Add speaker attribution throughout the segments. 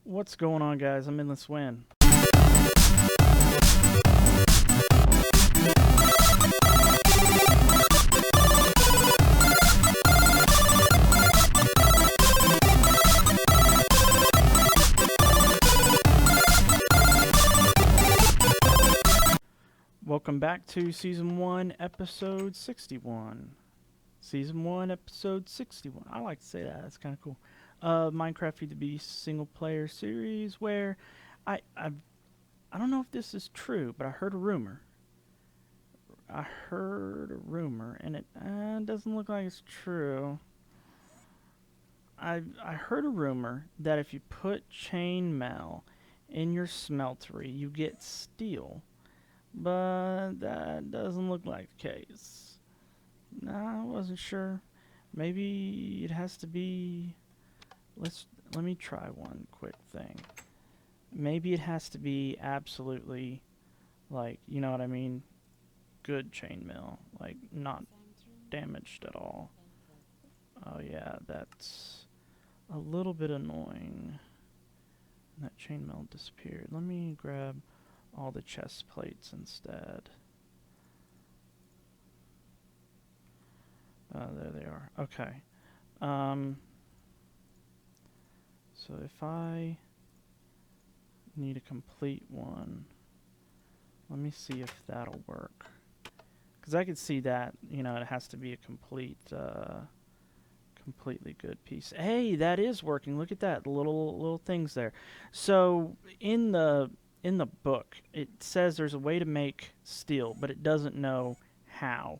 Speaker 1: What's going on, guys? I'm in this win. Welcome back to Season 1, Episode 61. Season 1, Episode 61. I like to say that. That's kind of cool. Minecraft Feed the Beast single-player series where I don't know if this is true, but I heard a rumor. And it doesn't look like it's true. I heard a rumor that if you put chainmail in your smeltery, you get steel. But that doesn't look like the case. Nah, I wasn't sure. Maybe it has to be... Let me try one quick thing. Maybe it has to be absolutely, like, you know what I mean? Good chainmail. Like, not damaged at all. Oh yeah, that's a little bit annoying. That chainmail disappeared. Let me grab all the chest plates instead. There they are. Okay. So if I need a complete one, let me see if that'll work. Because I could see that, you know, it has to be a completely good piece. Hey, that is working. Look at that, the little things there. So in the book, it says there's a way to make steel, but it doesn't know how.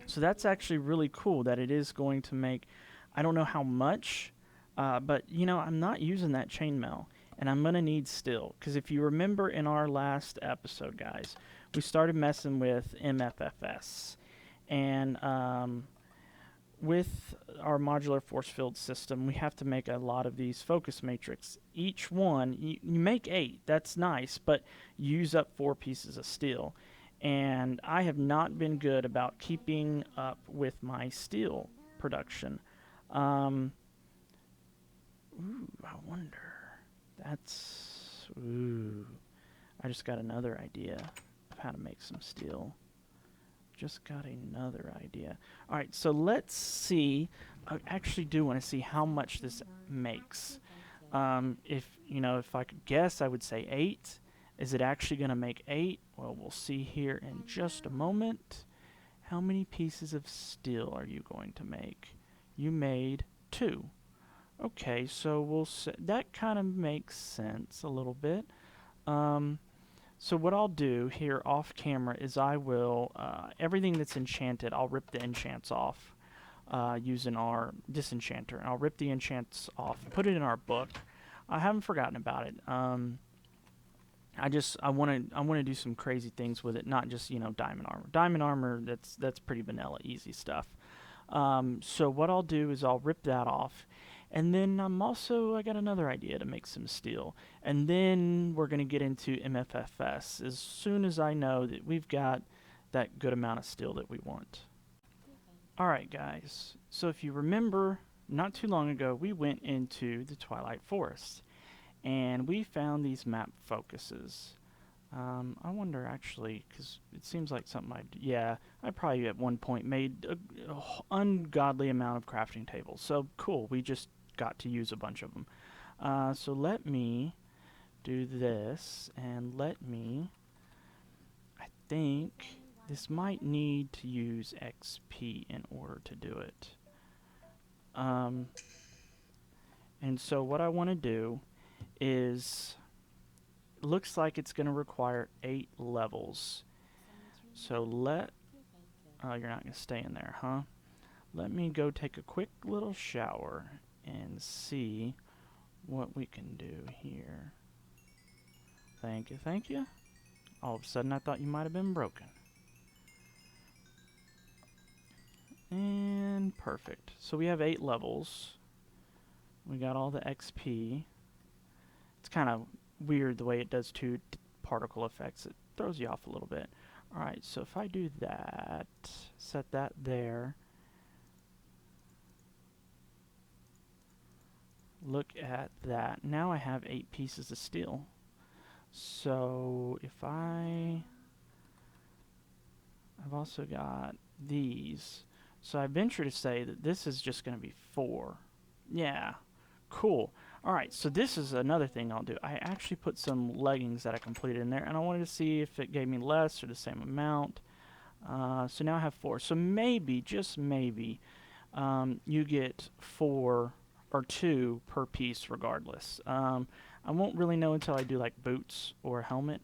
Speaker 1: So that's actually really cool that it is going to make, I don't know how much, but, you know, I'm not using that chainmail, and I'm going to need steel. Because if you remember in our last episode, guys, we started messing with MFFS. And with our modular force field system, we have to make a lot of these focus matrix. Each one, you make 8, that's nice, but use up 4 pieces of steel. And I have not been good about keeping up with my steel production. I wonder. I just got another idea of how to make some steel. Alright, so let's see. I actually do want to see how much this makes. If I could guess, I would say 8. Is it actually going to make 8? Well, we'll see here in just a moment. How many pieces of steel are you going to make? You made 2. Okay, so we'll say that kind of makes sense a little bit. So what I'll do here off camera is I will, everything that's enchanted, I'll rip the enchants off using our disenchanter. And I'll rip the enchants off, put it in our book. I haven't forgotten about it. I want to do some crazy things with it, not just, diamond armor. Diamond armor, that's pretty vanilla, easy stuff. So what I'll do is I'll rip that off. And then I got another idea to make some steel. And then we're going to get into MFFS as soon as I know that we've got that good amount of steel that we want. Alright guys, so if you remember, not too long ago we went into the Twilight Forest. And we found these map focuses. I wonder actually, because it seems like something I probably at one point made an ungodly amount of crafting tables. So cool, we just got to use a bunch of them. So let me do this, and I think this might need to use XP in order to do it. And so what I want to do is, looks like it's going to require 8 levels. So you're not going to stay in there, huh? Let me go take a quick little shower and see what we can do here. Thank you. All of a sudden I thought you might have been broken. And perfect. So we have 8 levels. We got all the XP. It's kind of weird the way it does 2 particle effects. It throws you off a little bit. Alright, so if I do that, set that there. Look at that. Now I have 8 pieces of steel. So if I've also got these. So I venture to say that this is just going to be 4. Yeah, cool. Alright, so this is another thing I'll do. I actually put some leggings that I completed in there, and I wanted to see if it gave me less or the same amount. So now I have 4. So maybe, just maybe, you get 4 or 2 per piece regardless. I won't really know until I do like boots or a helmet.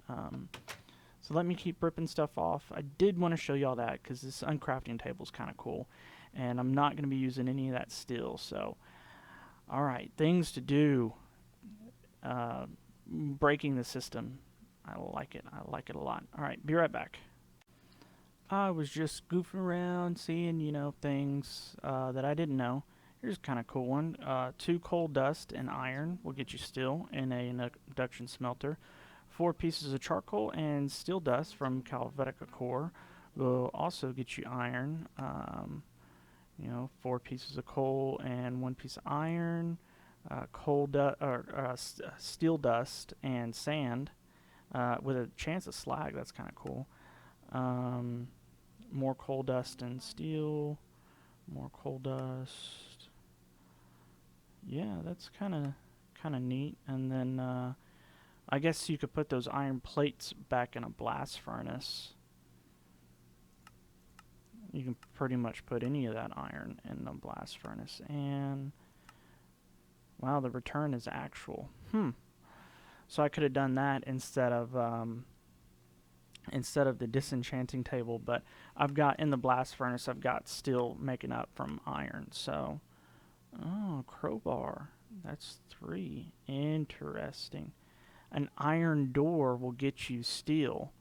Speaker 1: So let me keep ripping stuff off. I did want to show you all that because this uncrafting table is kind of cool. And I'm not going to be using any of that steel. So, alright, things to do. Breaking the system. I like it. I like it a lot. Alright, be right back. I was just goofing around, seeing, things that I didn't know. Here's a kind of cool one. 2 coal dust and iron will get you steel in an induction smelter. 4 pieces of charcoal and steel dust from Calvetica core will also get you iron. 4 pieces of coal and 1 piece of iron. Steel dust and sand with a chance of slag. That's kind of cool. More coal dust and steel. More coal dust. Yeah, that's kind of neat. And then I guess you could put those iron plates back in a blast furnace. You can pretty much put any of that iron in the blast furnace. And wow, the return is actual. So I could have done that instead of the disenchanting table, but I've got in the blast furnace, I've got steel making up from iron. So, oh, crowbar. That's 3. Interesting. An iron door will get you steel.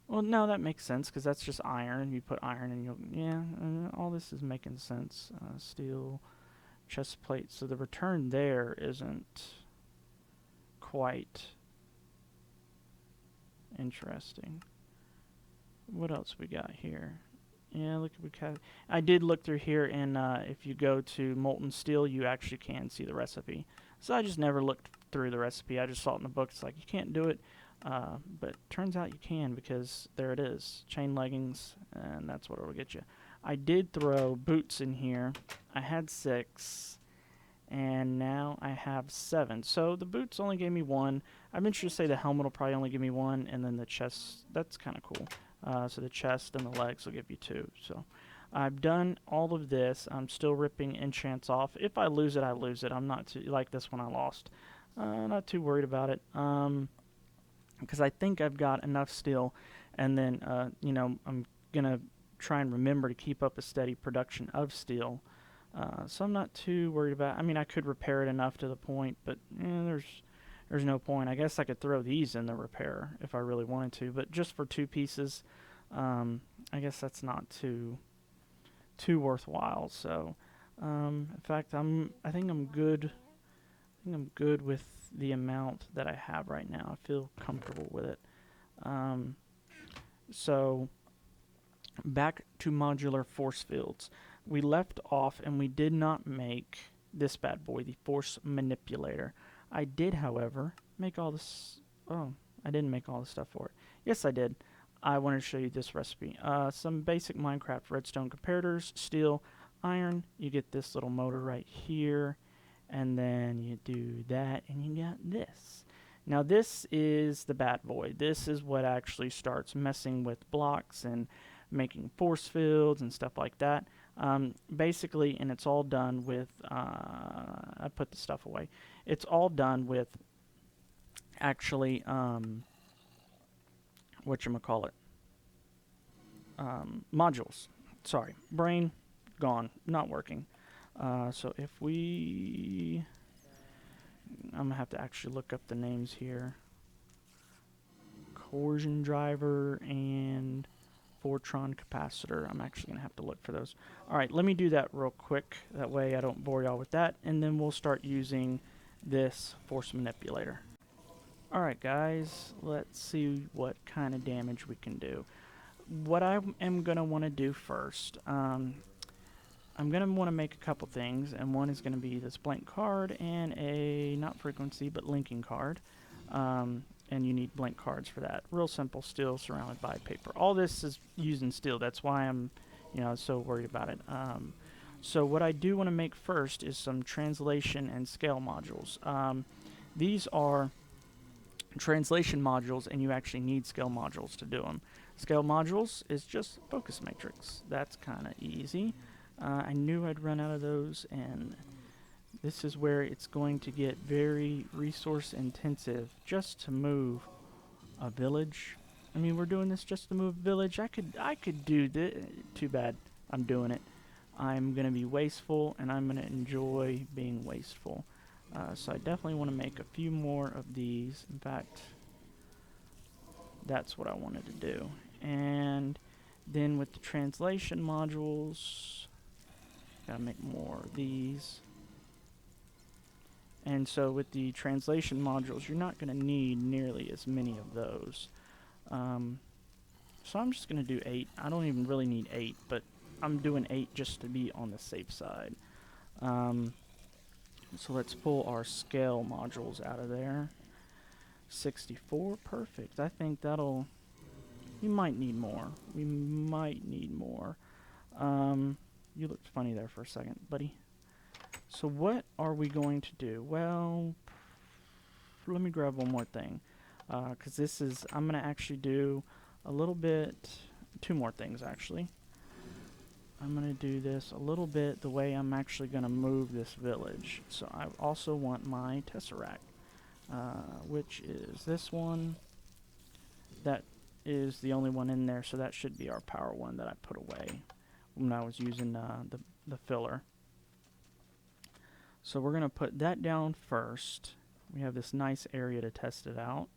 Speaker 1: Well, no, that makes sense because that's just iron. You put iron and all this is making sense. Steel, chest plate. So the return there isn't quite interesting. What else we got here? Yeah, look, I did look through here, and if you go to molten steel, you actually can see the recipe. So I just never looked through the recipe. I just saw it in the book. It's like, you can't do it. But turns out you can because there it is. Chain leggings, and that's what it'll get you. I did throw boots in here. I had 6, and now I have 7. So the boots only gave me 1. I venture to say the helmet will probably only give me 1, and then the chest, that's kind of cool. So the chest and the legs will give you 2. So I've done all of this. I'm still ripping enchants off. If I lose it, I lose it. I'm not too, like this one I lost. Not too worried about it. Because I think I've got enough steel, and then I'm gonna try and remember to keep up a steady production of steel. So I'm not too worried about. I mean, I could repair it enough to the point, but there's no point. I guess I could throw these in the repair if I really wanted to, but just for 2 pieces, I guess that's not too worthwhile. So, in fact, I think I'm good. I think I'm good with the amount that I have right now. I feel comfortable with it. So back to modular force fields. We left off and we did not make this bad boy, the force manipulator. I did, however, make all this. Oh, I didn't make all the stuff for it. Yes, I did. I wanted to show you this recipe. Some basic Minecraft redstone comparators, steel, iron. You get this little motor right here. And then you do that, and you got this. Now, this is the bad boy. This is what actually starts messing with blocks and making force fields and stuff like that. Basically, and it's all done with, I put the stuff away. It's all done with actually, whatchamacallit, modules. Sorry, brain gone, not working. So if I'm going to have to actually look up the names here. Coercion driver and Fortron capacitor. I'm actually going to have to look for those. Alright, let me do that real quick. That way I don't bore y'all with that. And then we'll start using this force manipulator. Alright guys, let's see what kind of damage we can do. What I am going to want to do first, I'm going to want to make a couple things, and one is going to be this blank card and a, not frequency, but linking card. And you need blank cards for that. Real simple, steel surrounded by paper. All this is using steel. That's why I'm, so worried about it. So what I do want to make first is some translation and scale modules. These are translation modules, and you actually need scale modules to do them. Scale modules is just focus matrix. That's kind of easy. I knew I'd run out of those, and this is where it's going to get very resource intensive just to move a village. I mean, we're doing this just to move a village. I could do this. Too bad I'm doing it. I'm going to be wasteful, and I'm going to enjoy being wasteful. So I definitely want to make a few more of these. In fact, that's what I wanted to do. And then with the translation modules, gotta make more of these. And so with the translation modules, you're not going to need nearly as many of those. So I'm just going to do 8. I don't even really need 8, but I'm doing 8 just to be on the safe side. So let's pull our scale modules out of there. 64, perfect. I think that'll... We might need more. We might need more. You looked funny there for a second, buddy. So what are we going to do? Well, let me grab one more thing. Because this is... I'm going to actually do a little bit... 2 more things, actually. I'm going to do this a little bit the way I'm actually going to move this village. So I also want my Tesseract, which is this one. That is the only one in there, so that should be our power one that I put away when I was using the filler. So we're going to put that down first. We have this nice area to test it out.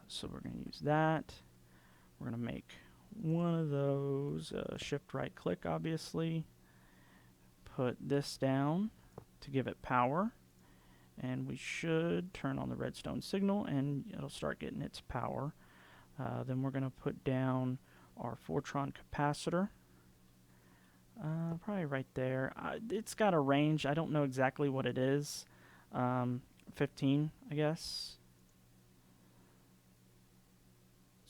Speaker 1: So we're going to use that. We're going to make one of those, shift right click obviously, put this down to give it power, and we should turn on the redstone signal and it'll start getting its power. Then we're going to put down our Fortron capacitor, probably right there. It's got a range, I don't know exactly what it is. 15, I guess.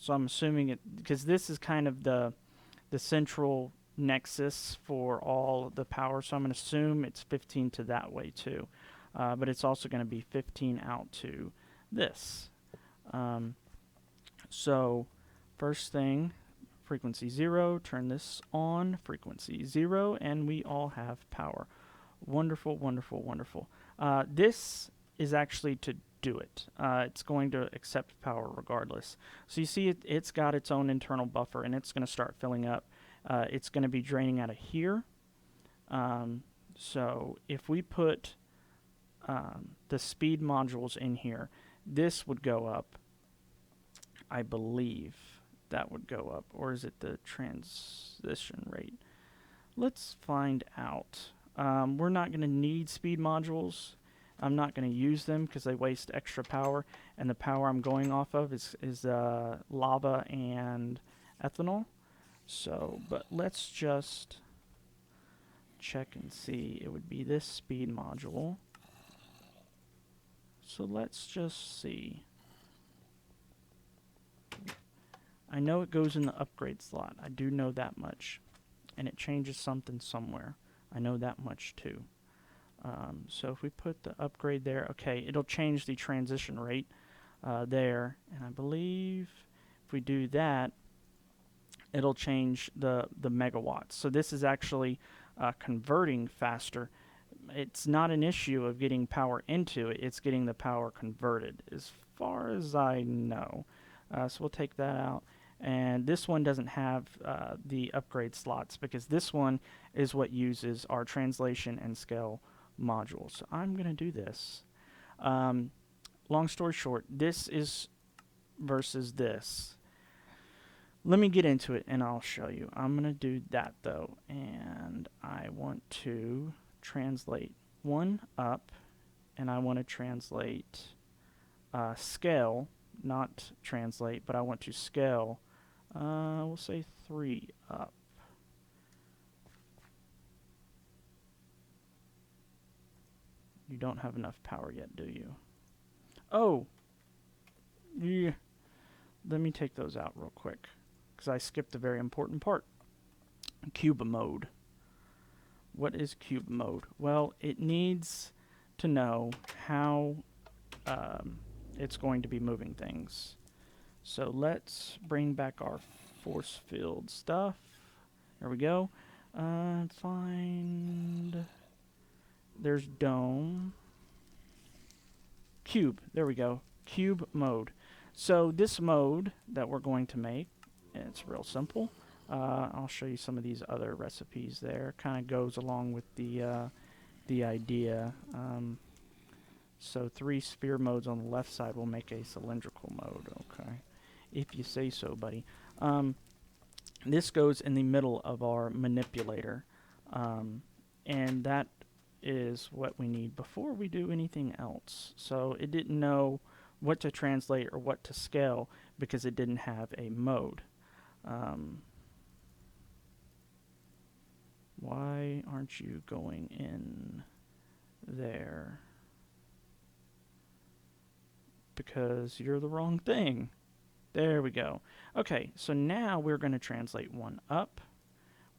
Speaker 1: So I'm assuming it, because this is kind of the central nexus for all the power, so I'm going to assume it's 15 to that way too. But it's also going to be 15 out to this. So first thing, frequency 0, turn this on, frequency 0, and we all have power. Wonderful, wonderful, wonderful. This is actually to do it. It's going to accept power regardless. So you see it's got its own internal buffer, and it's going to start filling up. It's going to be draining out of here. So if we put the speed modules in here, this would go up. I believe that would go up. Or is it the transition rate? Let's find out. We're not going to need speed modules. I'm not going to use them because they waste extra power, and the power I'm going off of is lava and ethanol. So, but let's just check and see. It would be this speed module. So let's just see. I know it goes in the upgrade slot. I do know that much. And it changes something somewhere. I know that much too. So if we put the upgrade there, okay, it'll change the transition rate there. And I believe if we do that, it'll change the megawatts. So this is actually converting faster. It's not an issue of getting power into it. It's getting the power converted, as far as I know. So we'll take that out. And this one doesn't have the upgrade slots, because this one is what uses our translation and scale modules. So I'm going to do this. Long story short, this is versus this. Let me get into it and I'll show you. I'm going to do that though, and I want to translate one up, and I want to translate scale, not translate, but I want to scale, we'll say 3 up. You don't have enough power yet, do you? Oh! Yeah. Let me take those out real quick, because I skipped a very important part. Cube mode. What is cube mode? Well, it needs to know how it's going to be moving things. So let's bring back our force field stuff. There we go. Find... There's dome. Cube. There we go. Cube mode. So this mode that we're going to make, it's real simple. I'll show you some of these other recipes there. Kind of goes along with the idea. So 3 sphere modes on the left side will make a cylindrical mode. Okay, if you say so, buddy. This goes in the middle of our manipulator, and that is what we need before we do anything else. So it didn't know what to translate or what to scale because it didn't have a mode. Why aren't you going in there? Because you're the wrong thing. There we go. Okay, so now we're going to translate 1 up.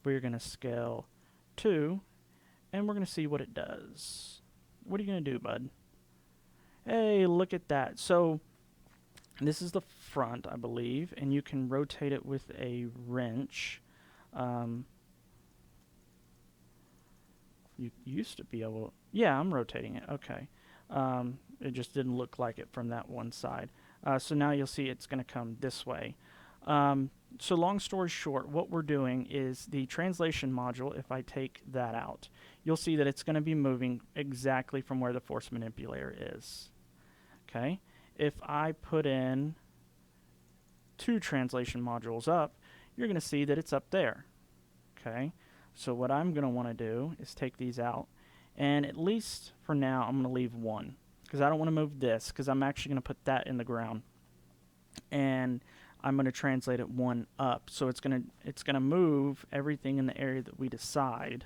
Speaker 1: We're going to scale 2, and we're going to see what it does. What are you going to do, bud? Hey, look at that. So this is the front, I believe, and you can rotate it with a wrench. You used to be able... Yeah, I'm rotating it. Okay. It just didn't look like it from that one side. So now you'll see it's going to come this way. So long story short, what we're doing is the translation module, if I take that out, you'll see that it's going to be moving exactly from where the force manipulator is. Okay? If I put in 2 translation modules up, you're going to see that it's up there. Okay? So what I'm going to want to do is take these out, and at least for now I'm going to leave 1, because I don't want to move this, because I'm actually going to put that in the ground, and I'm going to translate it 1 up. So it's going to move everything in the area that we decide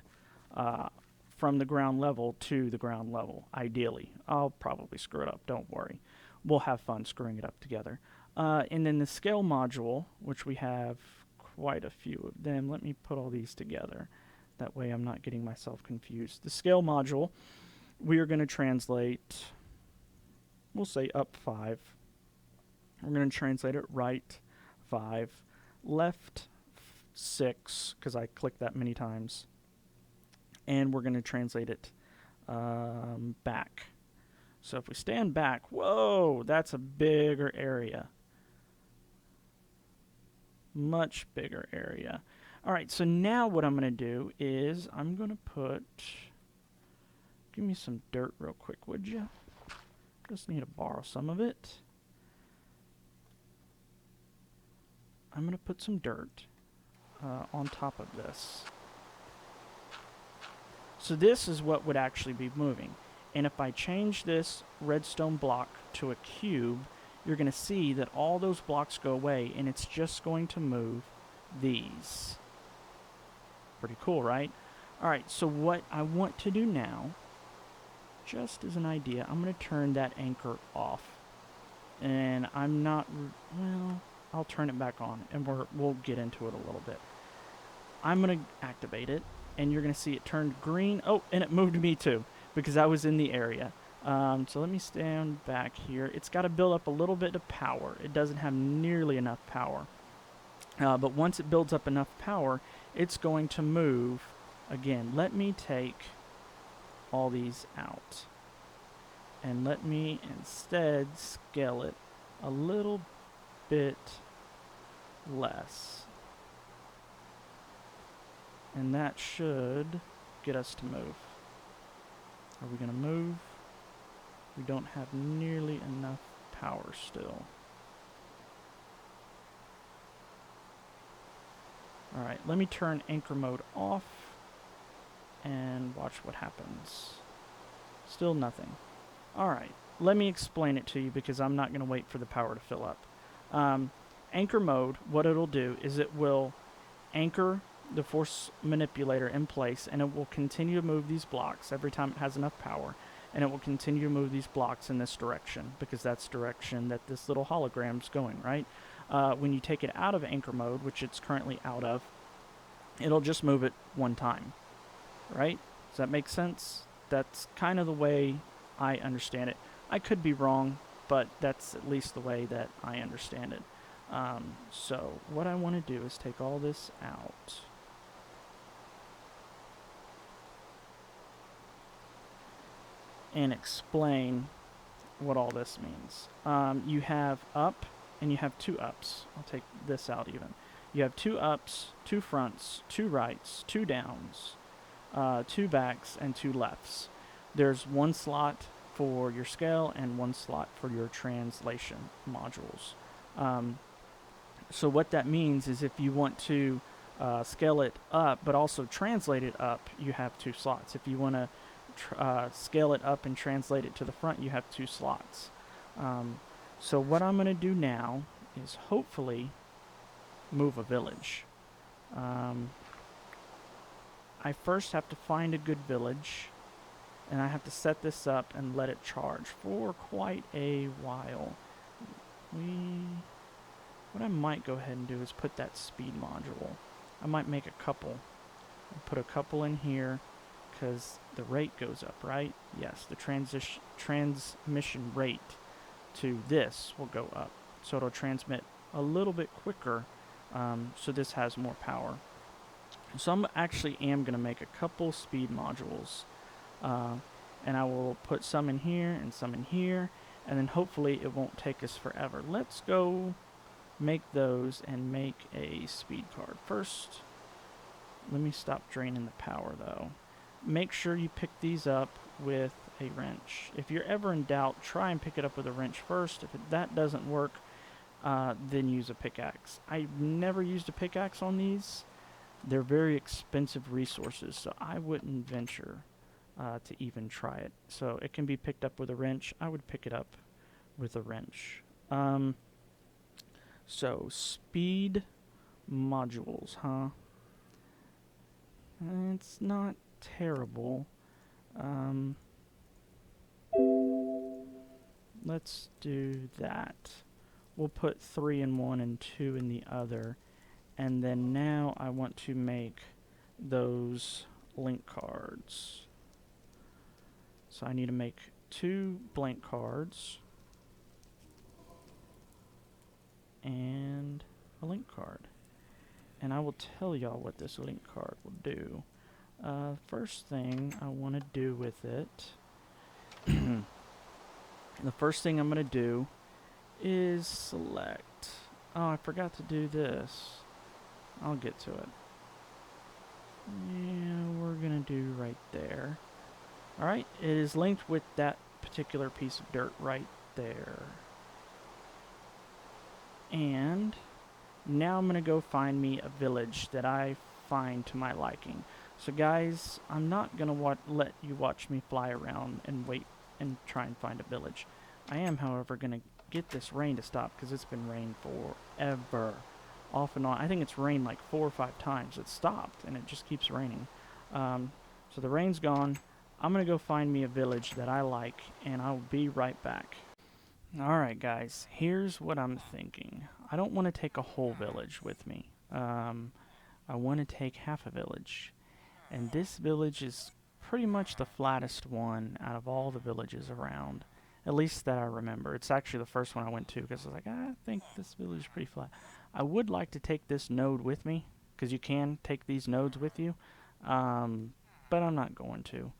Speaker 1: from the ground level to the ground level, ideally. I'll probably screw it up, don't worry. We'll have fun screwing it up together. And then the scale module, which we have quite a few of them. Let me put all these together. That way I'm not getting myself confused. The scale module, we are going to translate, we'll say up 5. We're going to translate it right 5, left 6, because I clicked that many times. And we're going to translate it back. So if we stand back, whoa, that's a bigger area. Much bigger area. All right, so now what I'm going to do is I'm going to put, give me some dirt real quick, would you? Just need to borrow some of it. I'm going to put some dirt on top of this. So this is what would actually be moving. And if I change this redstone block to a cube, you're going to see that all those blocks go away, and it's just going to move these. Pretty cool, right? All right, so what I want to do now, just as an idea, I'm going to turn that anchor off. And I'm not, well, I'll turn it back on, and we'll get into it a little bit. I'm going to activate it, and you're going to see it turned green. Oh, and it moved me too, because I was in the area. So let me stand back here. It's got to build up a little bit of power. It doesn't have nearly enough power. But once it builds up enough power, it's going to move. Again, let me take all these out. And let me instead scale it a little bit less. And that should get us to move. Are we going to move? We don't have nearly enough power still. Alright, let me turn anchor mode off and watch what happens. Still nothing. Alright, let me explain it to you because I'm not going to wait for the power to fill up. Anchor mode, what it'll do is it will anchor the force manipulator in place, and it will continue to move these blocks every time it has enough power. and it will continue to move these blocks in this direction, because that's the direction that this little hologram's going, right? When you take it out of anchor mode, which it's currently out of, it'll just move it one time, right? Does that make sense? That's kind of the way I understand it. I could be wrong, but that's at least the way that I understand it. So what I want to do is take all this out. And explain what all this means. You have up, and you have two ups. I'll take this out even. You have two ups, two fronts, two rights, two downs, two backs, and two lefts. There's one slot for your scale and one slot for your translation modules. So what that means is if you want to scale it up but also translate it up, you have two slots. If you want to scale it up and translate it to the front, you have two slots. So what I'm going to do now is hopefully move a village. I first have to find a good village, and I have to set this up and let it charge for quite a while. What I might go ahead and do is put that speed module. I might make a couple. I'll put a couple in here because the rate goes up, right? Yes, the transmission rate to this will go up. So it'll transmit a little bit quicker, so this has more power. So I actually am going to make a couple speed modules, and I will put some in here and some in here, and then hopefully it won't take us forever. Let's go make those and make a speed card. First, let me stop draining the power though. Make sure you pick these up with a wrench. If you're ever in doubt, try and pick it up with a wrench first. If that doesn't work, then use a pickaxe. I've never used a pickaxe on these. They're very expensive resources, so I wouldn't venture to even try it. So it can be picked up with a wrench. I would pick it up with a wrench. So speed modules, huh? It's not terrible. Let's do that. We'll put 3 in one and 2 in the other. And then now I want to make those link cards. So I need to make 2 blank cards and a link card. And I will tell y'all what this link card will do. First thing I want to do with it, the first thing I'm going to do is select. Oh, I forgot to do this. I'll get to it. Yeah, we're going to do right there. Alright, it is linked with that particular piece of dirt right there. And now I'm going to go find me a village that I find to my liking. So guys, I'm not going to let you watch me fly around and wait and try and find a village. I am, however, going to get this rain to stop because it's been raining forever. Off and on. I think it's rained like 4 or 5 times. It stopped and it just keeps raining. So the rain's gone. I'm going to go find me a village that I like, and I'll be right back. Alright guys, here's what I'm thinking. I don't want to take a whole village with me. I want to take half a village. And this village is pretty much the flattest one out of all the villages around. At least that I remember. It's actually the first one I went to because I was like, I think this village is pretty flat. I would like to take this node with me, because you can take these nodes with you. But I'm not going to.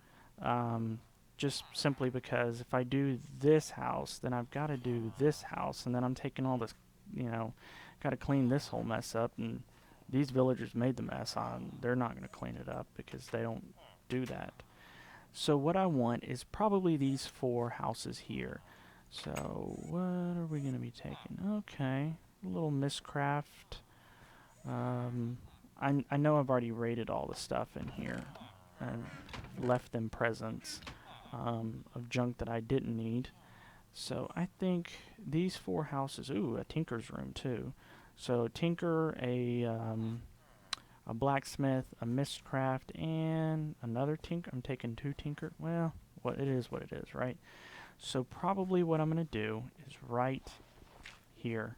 Speaker 1: Just simply because if I do this house, then I've got to do this house, and then I'm taking all this, got to clean this whole mess up, and these villagers made the mess. They're not going to clean it up because they don't do that. So what I want is probably these 4 houses here. So what are we going to be taking? Okay, a little miscraft. I know I've already rated all the stuff in here and left them presents of junk that I didn't need. So I think these 4 houses, ooh, a tinker's room too. So tinker, a blacksmith, a mistcraft, and another tinker. I'm taking 2 tinker. Well, what it is, right? So probably what I'm going to do is right here,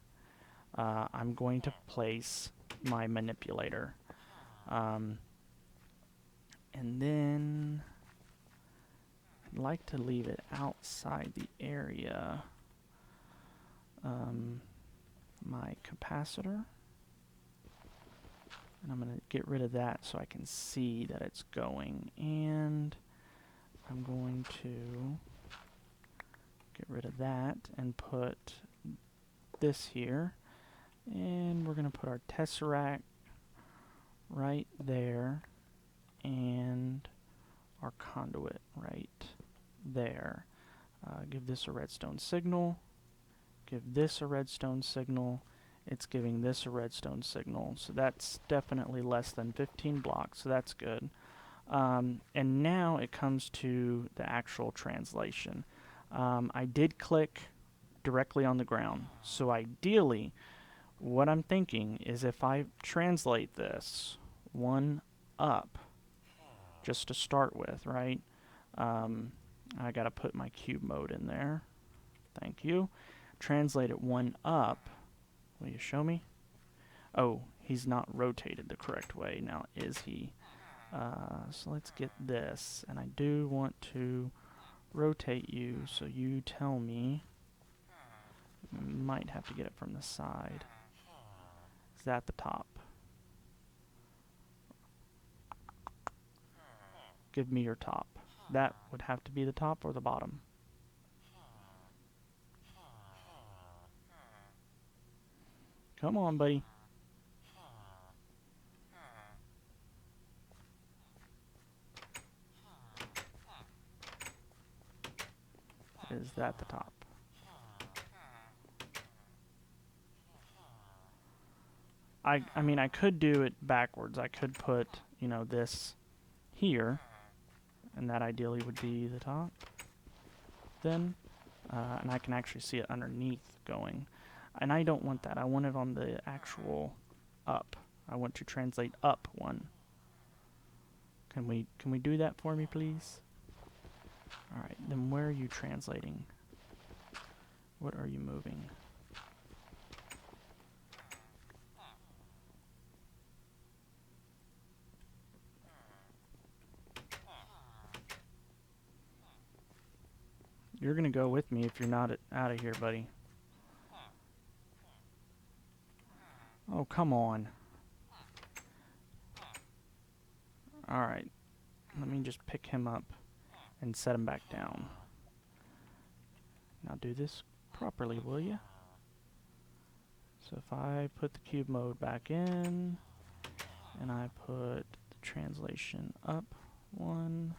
Speaker 1: I'm going to place my manipulator. And then I'd like to leave it outside the area. My capacitor. And I'm going to get rid of that so I can see that it's going. And I'm going to get rid of that and put this here. And we're going to put our tesseract right there and our conduit right there. Give this a redstone signal. Give this a redstone signal. It's giving this a redstone signal. So that's definitely less than 15 blocks, so that's good. And now it comes to the actual translation. I did click directly on the ground. So ideally, what I'm thinking is if I translate this 1 up, just to start with, right? I gotta put my cube mode in there. Thank you. Translate it 1 up. Will you show me? Oh, he's not rotated the correct way now, is he? So let's get this, and I do want to rotate you, so you tell me. Might have to get it from the side. Is that the top? Give me your top. That would have to be the top or the bottom. Come on, buddy. Is that the top? I mean, I could do it backwards. I could put, you know, this here, and that ideally would be the top. Then, and I can actually see it underneath going. And I don't want that. I want it on the actual up. I want to translate up 1. Can we do that for me, please? All right. Then where are you translating? What are you moving? You're gonna go with me if you're not out of here, buddy. Oh, come on. Alright. Let me just pick him up and set him back down. Now do this properly, will you? So if I put the cube mode back in, and I put the translation up 1,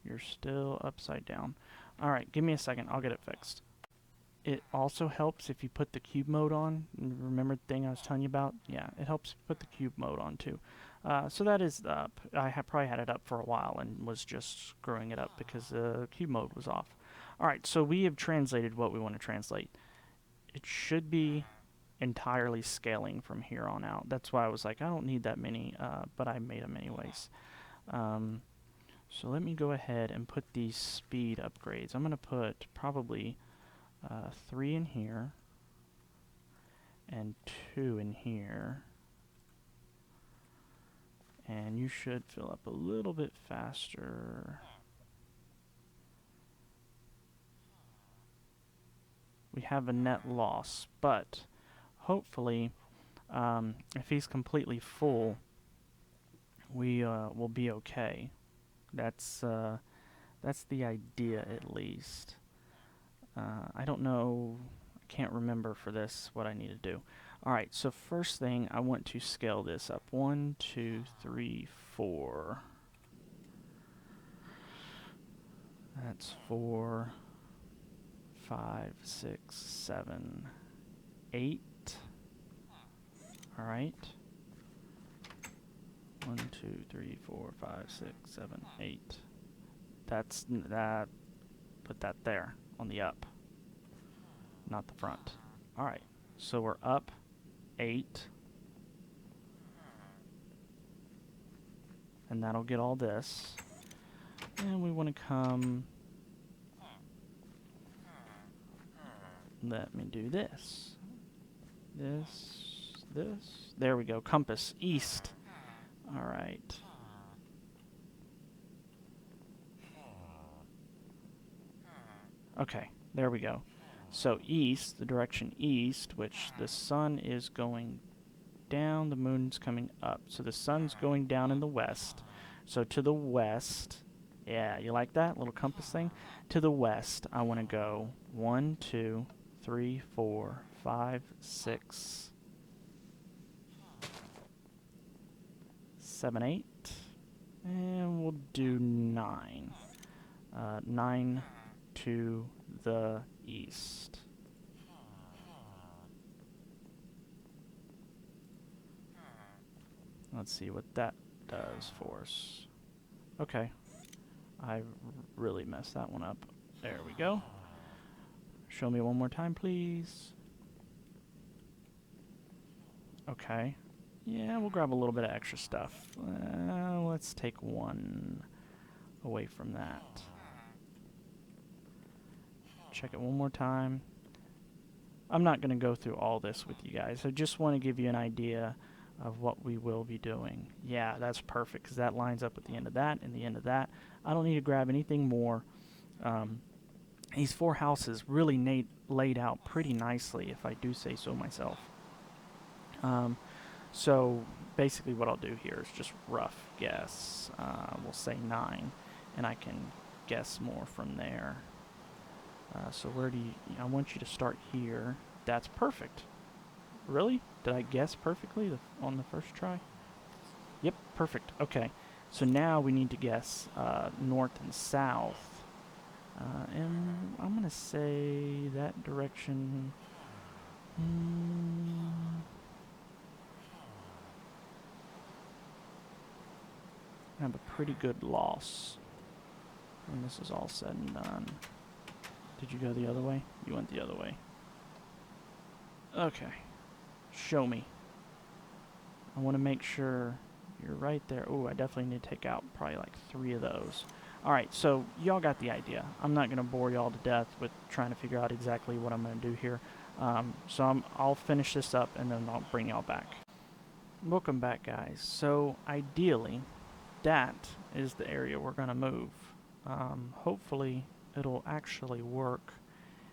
Speaker 1: you're still upside down. Alright, give me a second, I'll get it fixed. It also helps if you put the cube mode on. Remember the thing I was telling you about? Yeah, it helps put the cube mode on too. So that is up. I probably had it up for a while and was just screwing it up because the cube mode was off. Alright, so we have translated what we want to translate. It should be entirely scaling from here on out. That's why I was like, I don't need that many, but I made them anyways. So let me go ahead and put these speed upgrades. I'm going to put probably 3 in here and 2 in here, and you should fill up a little bit faster. We have a net loss, but hopefully if he's completely full, we will be okay. That's the idea, at least. I don't know, I can't remember for this what I need to do. Alright, so first thing, I want to scale this up. 1, 2, 3, 4. That's 4, 5, 6, 7, 8. Alright. 1, 2, 3, 4, 5, 6, 7, 8. That's that. Put that there on the up, not the front. Alright, so we're up 8. and that'll get all this. And we want to come, let me do this. This. There we go. Compass. East. All right. Okay, there we go. So east, the direction east, which the sun is going down, the moon's coming up. So the sun's going down in the west. So to the west, yeah, you like that little compass thing? To the west, I want to go 1, 2, 3, 4, 5, 6, 7, 8, and we'll do 9. 9 to the east. Let's see what that does for us. Okay. I really messed that one up. There we go. Show me one more time, please. Okay. Yeah, we'll grab a little bit of extra stuff. Let's take 1 away from that. Check it one more time. I'm not going to go through all this with you guys. I just want to give you an idea of what we will be doing. Yeah, that's perfect because that lines up with the end of that and the end of that. I don't need to grab anything more. These 4 houses really laid out pretty nicely, if I do say so myself. So basically what I'll do here is just rough guess. We'll say 9, and I can guess more from there. So where do you... I want you to start here. That's perfect. Really? Did I guess perfectly on the first try? Yep, perfect. Okay. So now we need to guess north and south. And I'm going to say that direction... I have a pretty good loss when this is all said and done. Did you go the other way? You went the other way. Okay. Show me. I want to make sure you're right there. Ooh, I definitely need to take out probably like 3 of those. Alright, so y'all got the idea. I'm not going to bore y'all to death with trying to figure out exactly what I'm going to do here. I'll finish this up and then I'll bring y'all back. Welcome back, guys. So ideally, that is the area we're going to move. Hopefully it'll actually work.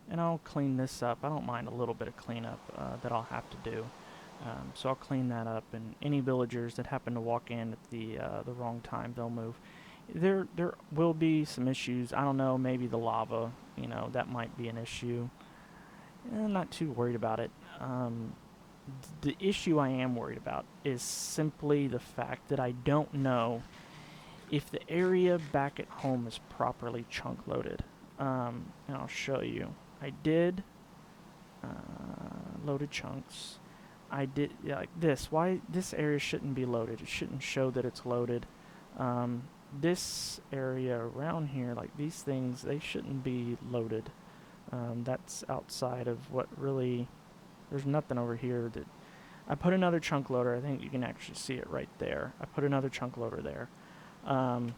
Speaker 1: And I'll clean this up. I don't mind a little bit of cleanup that I'll have to do. So I'll clean that up, and any villagers that happen to walk in at the wrong time, they'll move. There will be some issues. I don't know, maybe the lava, that might be an issue. I'm not too worried about it. The issue I am worried about is simply the fact that I don't know if the area back at home is properly chunk loaded. And I'll show you. I did loaded chunks. I did like this. Why this area shouldn't be loaded? It shouldn't show that it's loaded. This area around here, like these things, they shouldn't be loaded. That's outside of what really. There's nothing over here that. I put another chunk loader. I think you can actually see it right there. I put another chunk loader there. I'm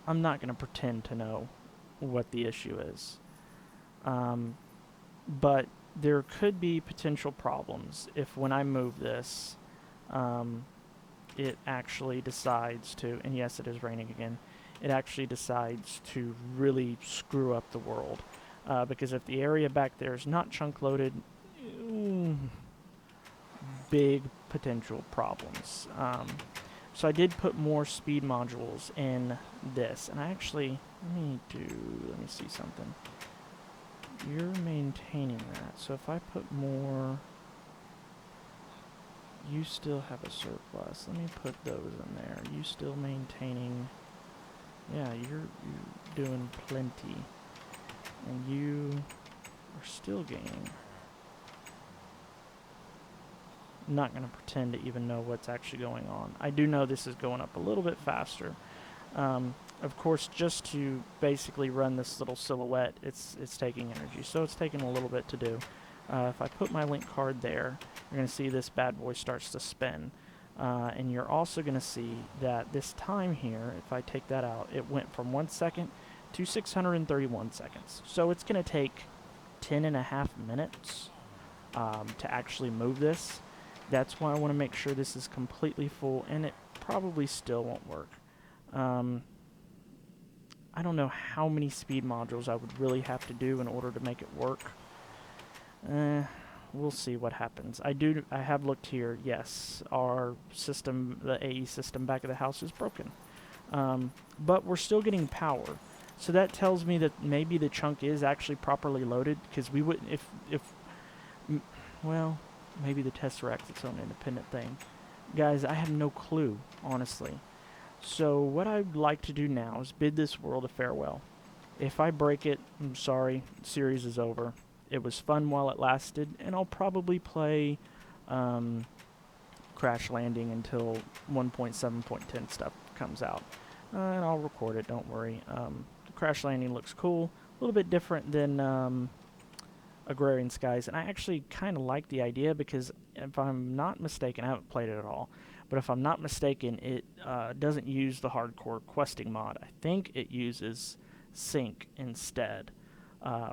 Speaker 1: not going to pretend to know what the issue is. But there could be potential problems if when I move this, it actually decides to, and yes, it is raining again, it actually decides to really screw up the world. Because if the area back there is not chunk loaded, big potential problems. So I did put more speed modules in this, and I actually, let me see something. You're maintaining that, so if I put more, you still have a surplus. Let me put those in there. You still maintaining, yeah, you're doing plenty, and you are still gaining. I'm not going to pretend to even know what's actually going on. I do know this is going up a little bit faster. Of course, just to basically run this little silhouette, it's taking energy, so it's taking a little bit to do. If I put my link card there, you're going to see this bad boy starts to spin. And you're also going to see that this time here, if I take that out, it went from 1 second to 631 seconds. So it's going to take 10.5 minutes to actually move this. That's why I want to make sure this is completely full, and it probably still won't work. I don't know how many speed modules I would really have to do in order to make it work. We'll see what happens. I have looked here. Yes, our system, the AE system back of the house, is broken. But we're still getting power. So that tells me that maybe the chunk is actually properly loaded, because we wouldn't, well, maybe the Tesseract's its own independent thing. Guys, I have no clue, honestly. So what I'd like to do now is bid this world a farewell. If I break it, I'm sorry, series is over. It was fun while it lasted, and I'll probably play Crash Landing until 1.7.10 stuff comes out. And I'll record it, don't worry. The Crash Landing looks cool, a little bit different than Agrarian Skies, and I actually kind of like the idea because if I'm not mistaken, I haven't played it at all, but if I'm not mistaken, it doesn't use the hardcore questing mod. I think it uses sync instead,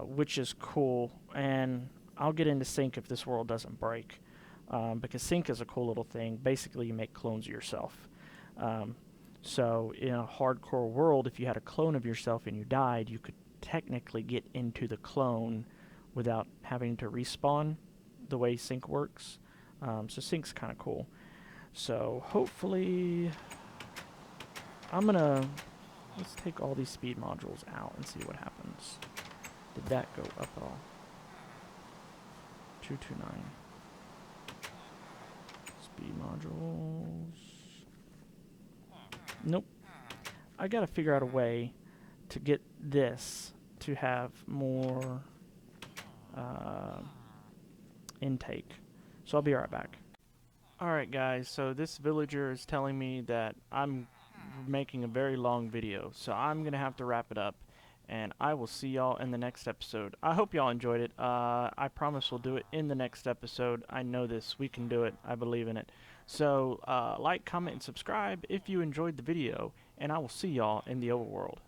Speaker 1: which is cool, and I'll get into sync if this world doesn't break, because sync is a cool little thing. Basically, you make clones of yourself. So in a hardcore world, if you had a clone of yourself and you died, you could technically get into the clone without having to respawn the way sync works. So sync's kind of cool. So hopefully, let's take all these speed modules out and see what happens. Did that go up at all? 229. Speed modules. Nope. I gotta figure out a way to get this to have more intake. So I'll be right back. Alright guys, so this villager is telling me that I'm making a very long video, so I'm going to have to wrap it up, and I will see y'all in the next episode. I hope y'all enjoyed it. I promise we'll do it in the next episode. I know this. We can do it. I believe in it. So like, comment, and subscribe if you enjoyed the video, and I will see y'all in the overworld.